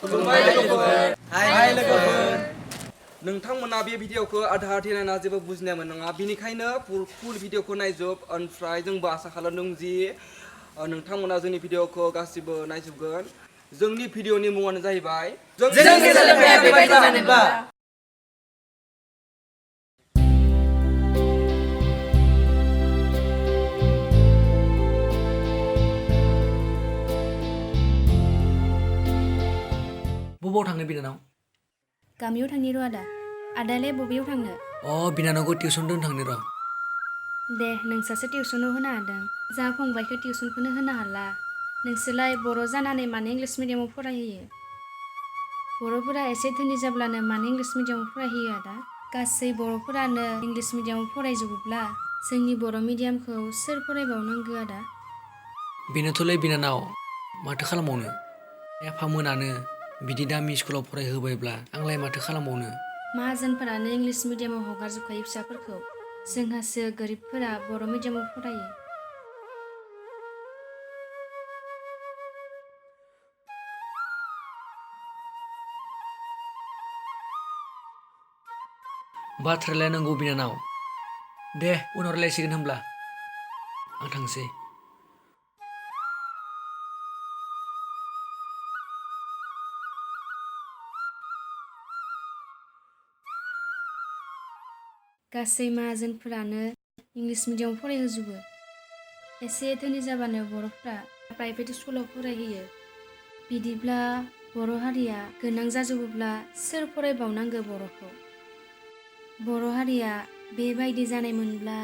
खुलुमबाय लोगोफोर। हाय लोगोफोर। नोंथांमोना बे भिडिअखौ आधा आधि नायना जेबो बुजिनायमोन नङा, बेनिखायनो फुल भिडिअखौ नायजोब। ओमफ्राय जोंबो आसा खालामदों जि नोंथांमोना जोंनि भिडिअखौ गासिबो नायजोबगोन। जोंनि भिडिअनि मुङानो जाहैबाय जोंनि सोलोंथाइया बेबायदि जानोब्ला। बबाव थांनो बिनानाव? गामियाव थांनि र' आदा। आदायालाय बबेयाव थांनो? बिनानावखौ टिउसन दोन थांनि र'। दे नोंसासो टिउसनाव होनो हादों, जोंहा फंबायखौ टिउसनखौनो होनो हाला। नोंसोरलाय बर' जानानै मानो इंलिस मिडियामाव फरायहोयो? बर'फोरा एसे धोनि जाब्लानो मानो इंलिस मिडियामाव फरायहोयो आदा? गासै बर'फोरानो इंलिस मिडियामाव फरायजोबोब्ला जोंनि बर' मिडियामखौ सोर फरायबावनांगौ आदा? बेनोथ'लै बिनानाव, माथो खालामबावनो? एफामोनानो बिदि दामि स्कुलाव फरायहोबायब्ला आंलाय माथो खालामबावनो? माहाजोनफोरानो इंलिस मिडियामाव हगारजोबखायो फिसाफोरखौ, जोंहासो गोरिबफोरा बर' मिडियामाव फरायो। बाथ्रायालाय नंगौ बिनानाव। दे उनाव रायलायसिगोन होनब्ला, आं थांसै। गासै माहाजोनफोरानो इंलिस मिडियामाव फरायहोजोबो। एसे धोनि जाबानो बर'फ्रा प्राइभेट स्कुलाव फरायहोयो। बिदिब्ला बर' हारिया गोनां जाजोबोब्ला सोर फरायबावनांगौ बर'खौ? बर' हारिया बेबायदि जानायमोनब्ला।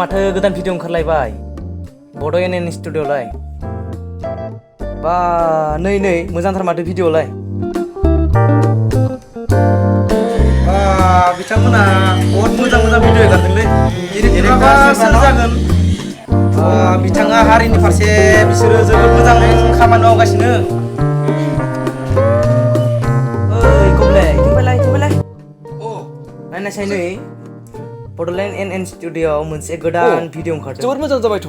माथो गोदान भिडिअ ओंखारलायबाय बड' एन स्टुडिअ'लाय। बा नै मोजांथार माथो भिडिअ'लाय। बिथांमोना बहुद मोजां भिडिअ एगारदोंलै। सोर जागोन? बिथाङा हारिनि फारसे बिसोरो जोबोद मोजां खामानि मावगासिनो। नायनायसाय नै बड'लेण्ड एन स्टुडिअ'आव मोनसे गोदान भिडिअ ओंखारदों। जोबोद मोजां जाबायथ'।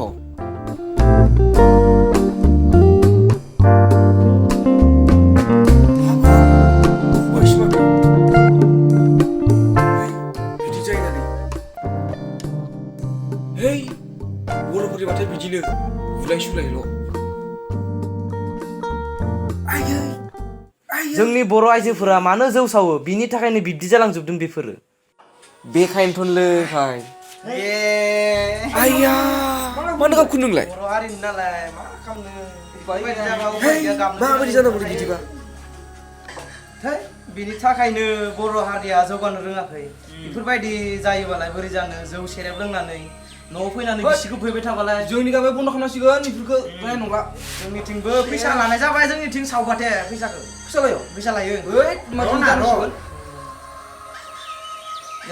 बर'फोरनि बाथाय बिदिनो बुलाय सुलायल'। जोंनि बर' आइजोफोरा मानो जौ सावो? बिनि थाखायनो बिब्दि जालांजोबदों बेफोरो। बेखायनोथ'लै भाइ। आइया मानो गाबखो नोंलाय? बर' हारिनि नालाय मा खालामनो? माबायदि जानांगौ बिदिबा? बिनि थाखायनो बर' हारिया जौगानो रोङाखै। बेफोरबायदि जायोबालाय बोरै जानो? जौ सेरेब लोंनानै न'आव फैनानै बिसिखौ फैबाय थाबालाय। जोंनि गामियाव बन्द' खालामनांसिगोन बेफोरखौ नाय नंला। जोंनिथिंबो फैसा लानाय जाबाय। जोंनिथिं सावबाथे फैसाखौ फैसा लायो। माथो जानांसिगोन?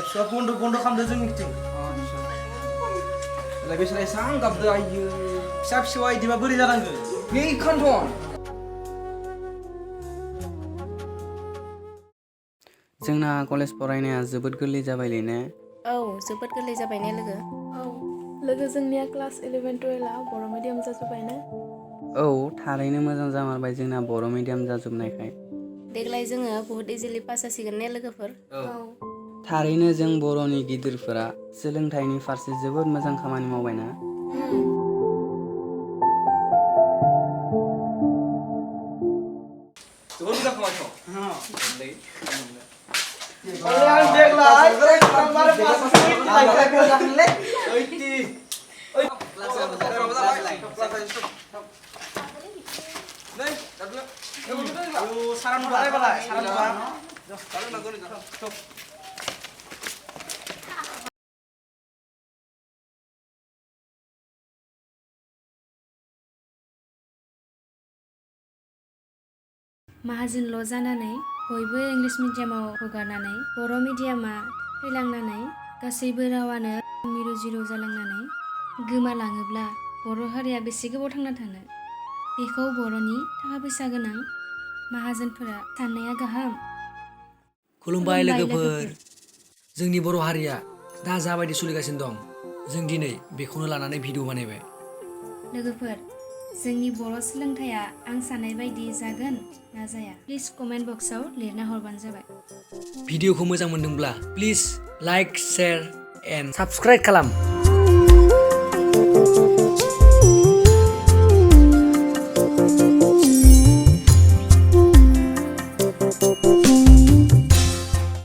एबसुआ बन्द' खालामदो जोंनिथिं। बेसेरा एसां गाबदो आइयो। फिसा फिसौआ इदिबा बोरै जानांगो? बेखायनोथ'। जोंना कलेज फरायनाया जोबोद गोरलै जाबायलै ने? औ जोबोद गोरलै जाबाय ने लोगो? औ लोगो, जोंनिया क्लास 11-12 बर' मिडियाम जाजोब्बाय ना? औ थारैनो मोजां जामारबाय जोंना बर' मिडियाम जाजोबनायखाय। देग्लाय जोङो बहुत इजिलि पास जासिगोन ने लोगोफोर? औ। थारैनो जों बर'नि गिदिरफोरा सोलोंथाइनि फारसे जोबोद मोजां खामानि मावबायना? जोबोद मोजां खामानिथ'। माहाजोनल' जानानै बयबो इंलिस मिडियामाव हगारनानै बर' मिडियामा थैलांनानै गासैबो रावानो मिरु जिरु जालांनानै गोमालाङोब्ला बर' हारिया बेसे गोबाव थांना थानो? बेखौ बर'नि थाखा फैसा गोनां माहाजोनफोरा साननाया गाहाम। खुलुमबाय लोगोफोर। जोंनि बर' हारिया दा जाबायदि सोलिगासिनो दं जों दिनै बेखौनो लानानै भिडिअ बानायबाय। लोगोफोर, जोंनि बर' सोलोंथाइया आं साननाय बायदि जागोन ना जाया? प्लिज कमेन्ट बक्सआव लिरना हरबानो जाबाय। भिडिअखौ मोजां मोनदोंब्ला please like, share and subscribe खालाम।